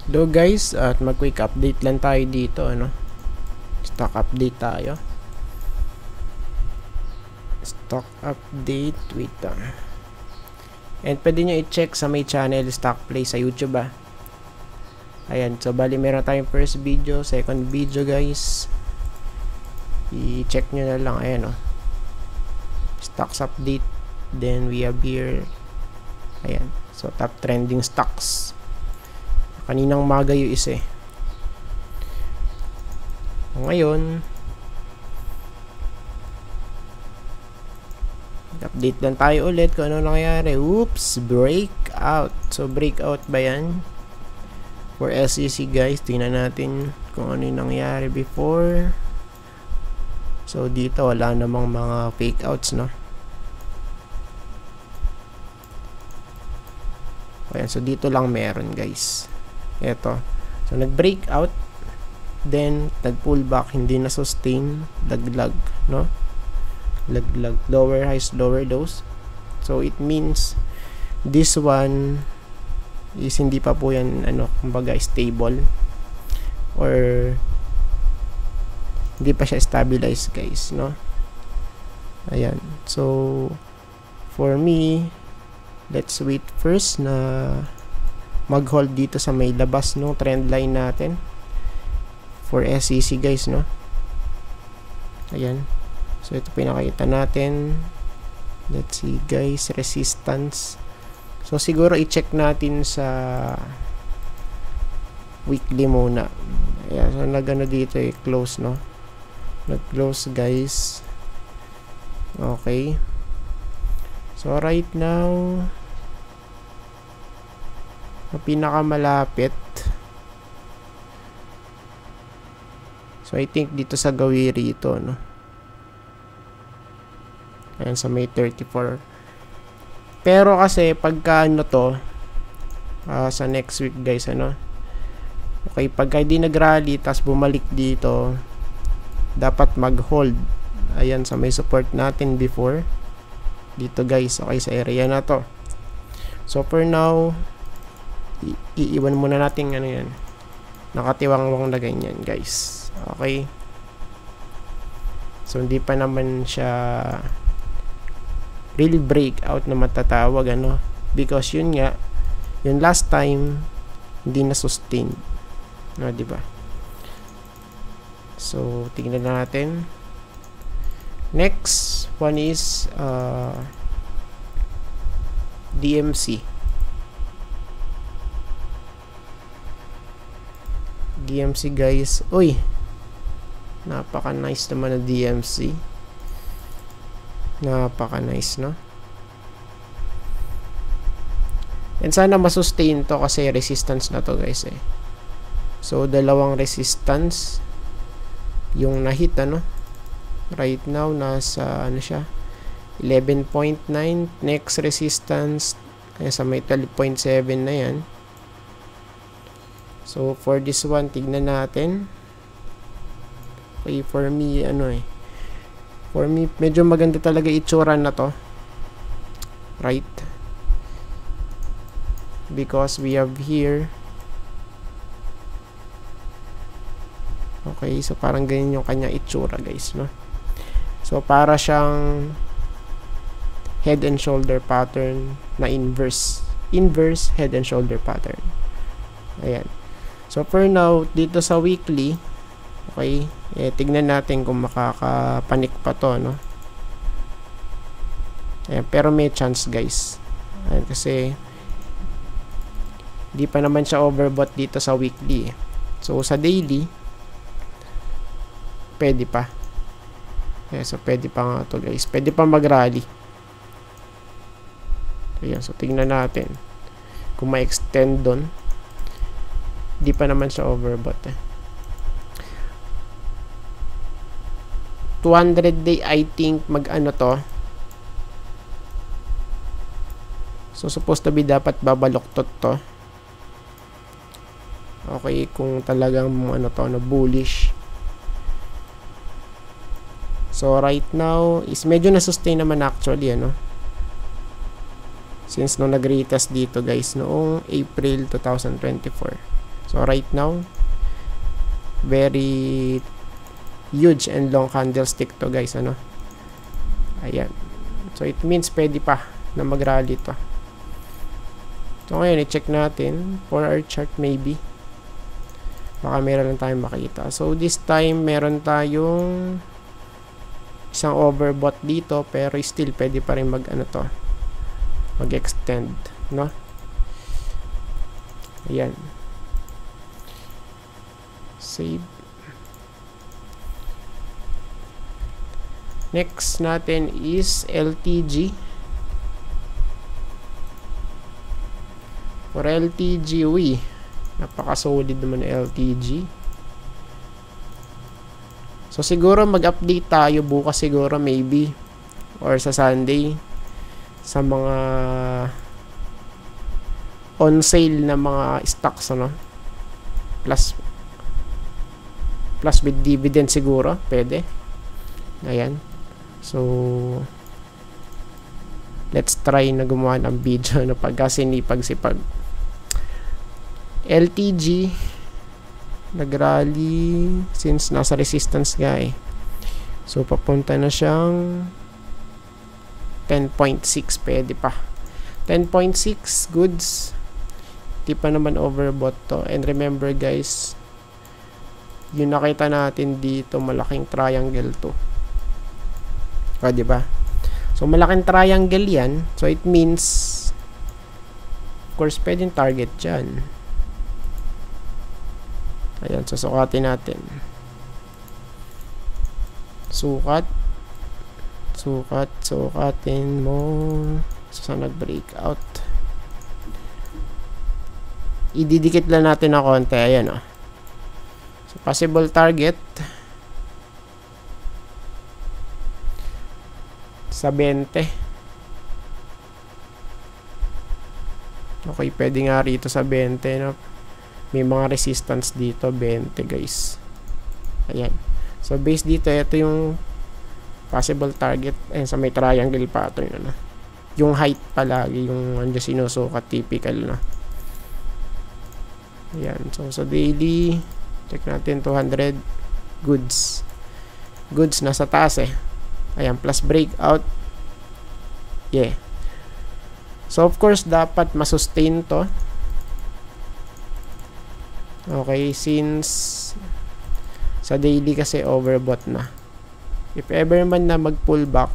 Hello guys, at mag-quick update lang tayo dito, stock update tayo. Stock update, wait lang. And pwede nyo i-check sa may channel Stock Play sa YouTube Ayan, so bali meron tayong first video, second video guys. I-check nyo na lang, ayan stocks update. Then we have here, ayan, so top trending stocks. Kaninang umaga yung isa Ngayon, update lang tayo ulit kung ano nangyayari. Oops, breakout. So breakout ba yan? For SEC guys, tingnan natin kung ano yung nangyayari before. So dito wala namang mga fake outs, Ayan, so dito lang meron guys. Ito. So nag-breakout, then nag-pull back, hindi na sustain, laglag, laglag, lower highs, lower lows. So it means this one is hindi pa po yan kumbaga stable, or hindi pa siya stabilized guys, Ayan. So for me, let's wait first na mag-hold dito sa may labas ng trend line natin for SEC guys, Ayan. So ito pinakita natin. Let's see guys, resistance. So siguro i-check natin sa weekly muna. Ayan, so nagano dito close, nag-close guys. Okay. So right now, pinakamalapit, so I think dito sa gawiri ito, ayan sa May 34. Pero kasi pagka sa next week guys, okay, pagka di nag-rally tas bumalik dito, dapat mag-hold. Ayan sa may support natin before dito guys, okay, sa area na to. So for now, iiwan muna natin yan, nakatiwangwang na ganyan guys. Okay, so hindi pa naman siya really breakout na matatawag, because yun nga, yung last time hindi na sustain, diba? So tingnan natin. Next one is DMC. DMC guys, uy, napaka nice naman na DMC, napaka nice, and sana masustain to kasi resistance na to guys So dalawang resistance yung nahit, right now nasa siya 11.9. next resistance sa may 12.7 na yan. So for this one, tignan natin. Okay, for me for me medyo maganda talaga itsura na to, right? Because we have here, okay, so parang ganyan yung kanya itsura guys, So para siyang head and shoulder pattern na inverse head and shoulder pattern. Ayan. So for now, dito sa weekly, okay, tignan natin kung makakapanik pa to, Ayan, pero may chance guys. Ayan, kasi di pa naman siya overbought dito sa weekly So sa daily, pwede pa. So pwede pa nga to guys, pwede pa mag-rally. Ayan, so tignan natin kung ma-extend doon. Di pa naman siya overbought 200 day I think to. So supposed to be dapat babaloktot to. Okay, kung talagang bullish. So right now is medyo na-sustain naman actually, since nung nag-retest dito guys noong April 2024. So right now, very huge and long candlestick to guys, ano. Ayan. So it means pwede pa na mag-rally to. So ngayon, i-check natin 4-hour chart maybe. Baka meron lang tayong makita. So this time, meron tayong isang overbought dito, pero still pwede pa rin mag-extend, no? Ayan. Save. Next natin is LTG. For LTG, napaka-solid naman LTG. So siguro mag-update tayo bukas siguro maybe, or sa Sunday, sa mga on sale na mga stocks, ano, plus with dividend siguro pwede. Ayan. So let's try na gumawa ng video na pagkasinipag-sipag. LTG nag-rally since nasa resistance nga eh. So papunta na siyang 10.6, pwede pa. 10.6 goods. Di pa naman overbought to. And remember guys, yung nakita natin dito, malaking triangle to. O, diba? So malaking triangle yan. So it means, of course, pwedeng target dyan. Ayan, susukatin natin. Sukatin mo. So, saan nag-breakout? Ididikit lang natin na konti. Ayan, o. So, possible target sa 20. Okay, pwede nga rito sa 20, no? May mga resistance dito, 20 guys. Ayan. So based dito, ito yung possible target. Ayan, sa may triangle pattern, ano. Yung height palagi, yung ano sinusukat, typical na. Ayan. So sa daily, check natin 200 goods. Goods nasa taas eh. Ayan, plus breakout. Yeah. So of course, dapat masustain to. Okay, since sa daily kasi overbought na. If ever man na mag-pull back,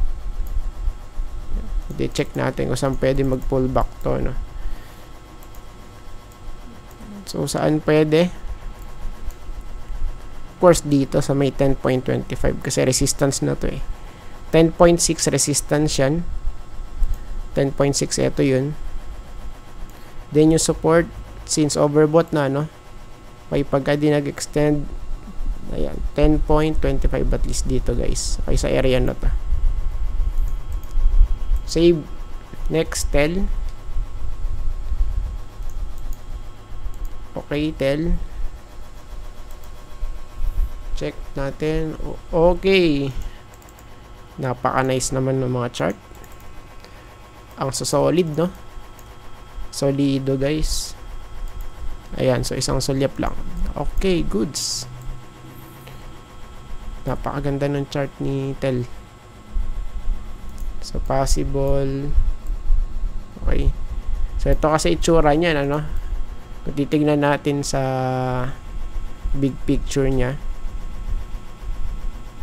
check natin kung saan pwede mag-pull back to, no? So, saan pwede? Of course, dito sa may 10.25 kasi resistance na to eh. 10.6 resistance yan. 10.6, ito yun. Then yung support, since overbought na, no? Okay, pagka di nag-extend, ayan, 10.25 at least dito guys. Okay, sa area na to. Save. Next, tell. Okay, tell. Check natin. Okay. Napaka-nice naman ng mga chart. Ang solid, no? Solido guys. Ayan, so isang sulyap lang. Okay, goods. Napakaganda ng chart ni Tel. So, possible. Okay. So, ito kasi itsura niya, ano? Kung titignan natin sa big picture niya.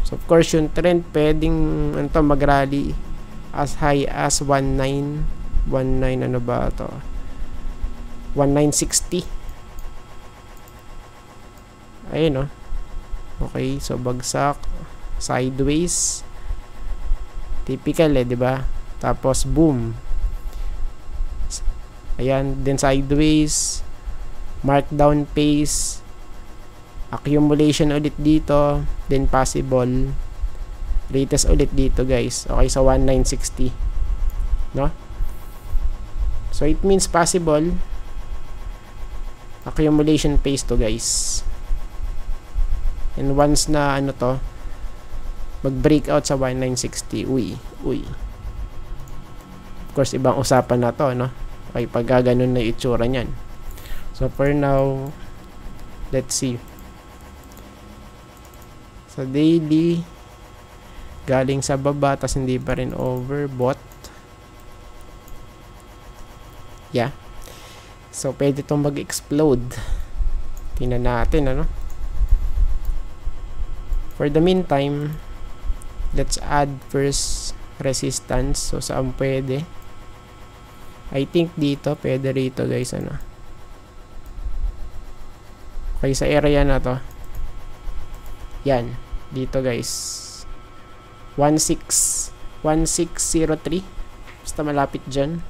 So, of course, yung trend, pwedeng mag-rally as high as 19, ano ba ito? 1960. Ayun, no? Okay, so bagsak, sideways. Typical eh, 'di ba? Tapos boom. Ayan, then sideways, markdown pace, accumulation ulit dito, then possible latest ulit dito, guys. Okay, so 1960. No? So it means possible accumulation pace to, guys. And once na ano to, mag-breakout sa 1960, uy. Of course, ibang usapan na to, no? Okay, pag ganun na itsura niyan. So for now, Let's see. Sa daily, galing sa baba, tas hindi pa rin overbought. Yeah. So, pwede itong mag-explode. Tingnan natin, ano? For the meantime, let's add first resistance. So, saan pwede? I think dito, pwede rito, guys, ano? Okay, sa area na to. Yan. Dito, guys. 1603. Basta malapit dyan.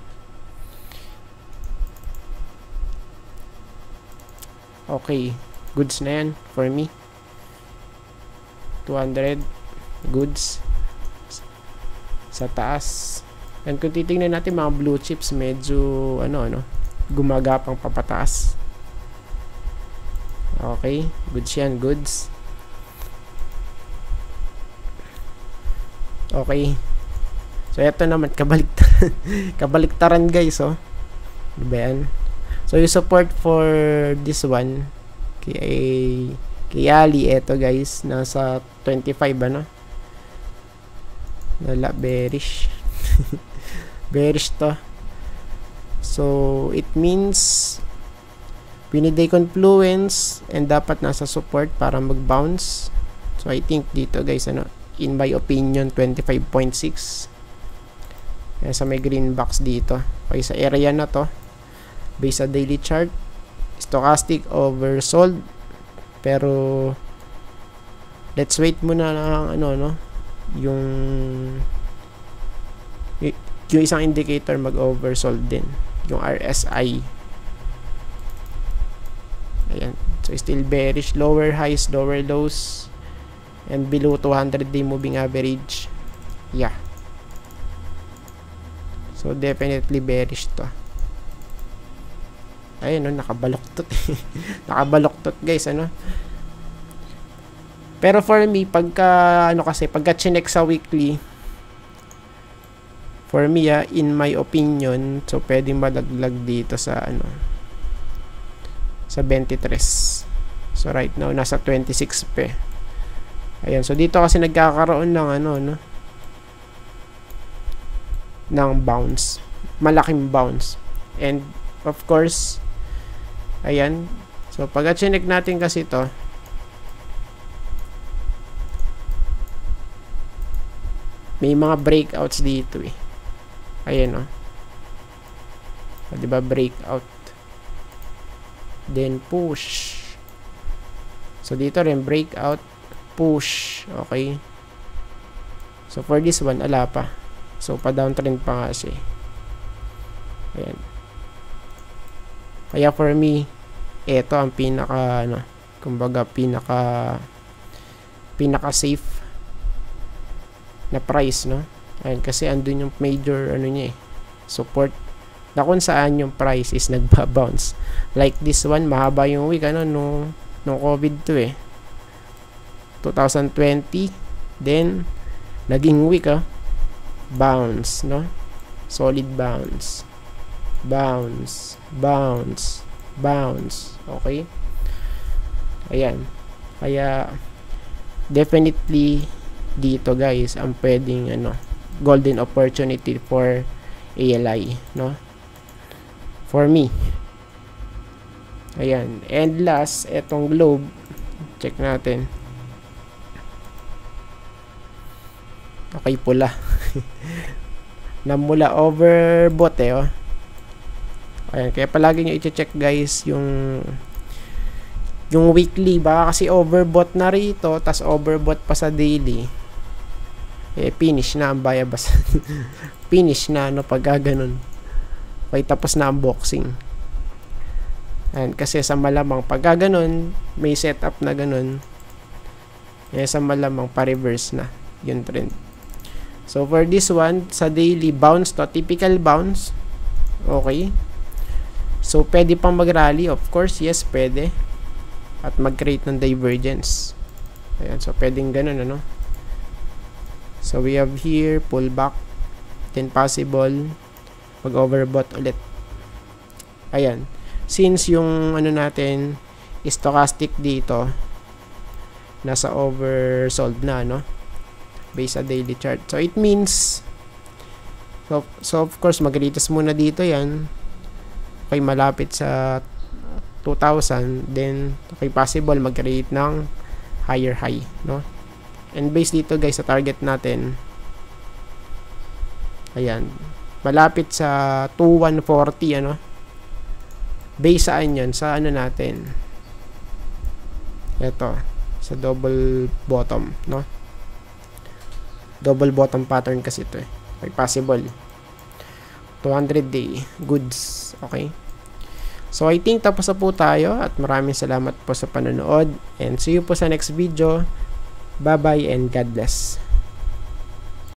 Okay, goods na yan for me. 200 goods sa taas. And kung titingnan natin mga blue chips, medyo gumagapang papataas. Okay, goods yan, goods. Okay. So ito naman kabaliktaran. Kabaliktaran, guys, oh. Ano ba yan? So, yung support for this one, kay Ali, eto, guys, nasa 25, ano? Wala, bearish. Bearish to. So, it means, piniday confluence, and dapat nasa support para mag-bounce. So, I think dito, guys, ano, in my opinion, 25.6. Yan, sa may green box dito. Okay, sa area na to. Based sa daily chart, stochastic oversold, pero let's wait muna ng yung isang indicator mag-oversold din, yung RSI. Ayan, so still bearish, lower highs, lower lows, and below 200-day moving average. Yeah, so definitely bearish to. Ayun, nakabaloktot. Nakabaloktot, guys, ano. Pero for me, pagka chinek sa weekly, for me, in my opinion, so pwedeng malaglag dito sa sa 23. So right now nasa 26 pa. Ayan, so dito kasi nagkakaroon ng ng bounce, malaking bounce. And of course, ayan. So, pag-check natin kasi to, may mga breakouts dito, eh. Ayan, oh. O, diba, breakout. Then, push. So, dito rin, breakout, push. Okay. So, for this one, ala pa. So, pa-downtrend pa nga siya. Ayan. Kaya for me, ito ang pinaka pinaka safe na price, no? Ayun, kasi andun yung major niya, support, na kung saan yung price is nagba-bounce. Like this one, mahaba yung week nung COVID to, 2020, then naging week, bounce, no? Solid bounce. Bounce, okay? Ayan. Kaya definitely dito, guys, ang pwedeng golden opportunity for ALI, no? For me. Ayan. And last, etong globe, check natin. Okay, pula. Namula overbought, Ayan, kaya palagi nyo i-check, guys, yung weekly. Baka kasi overbought na rito, tas overbought pa sa daily. Finish na ang bayabas. Finish na, pag ganun. Okay, tapos na ang boxing. Ayan, kasi sa malamang pag ganun, may setup na ganun. Sa malamang pa-reverse na yung trend. So, for this one, sa daily, bounce to, typical bounce. Okay. So, pwede pang mag-rally, of course, yes, pwede. At mag-create ng divergence. Ayan, so, pwedeng ganun, So, we have here, pullback, then possible, mag-overbought ulit. Ayan. Since yung, natin, stochastic dito nasa oversold na, no? Based sa daily chart. So it means so of course mag-retest muna dito yan. Okay, malapit sa 2,000, then okay, possible mag-create ng higher high, no? And based dito guys sa target natin, ayan, malapit sa 2,140, ano? Base saan yun? Sa ano natin? Ito, sa double bottom, no? Double bottom pattern kasi ito eh. Okay, possible 200-day goods. Okay, so I think tapos na po tayo at maraming salamat po sa panonood and see you po sa next video. Bye bye and God bless.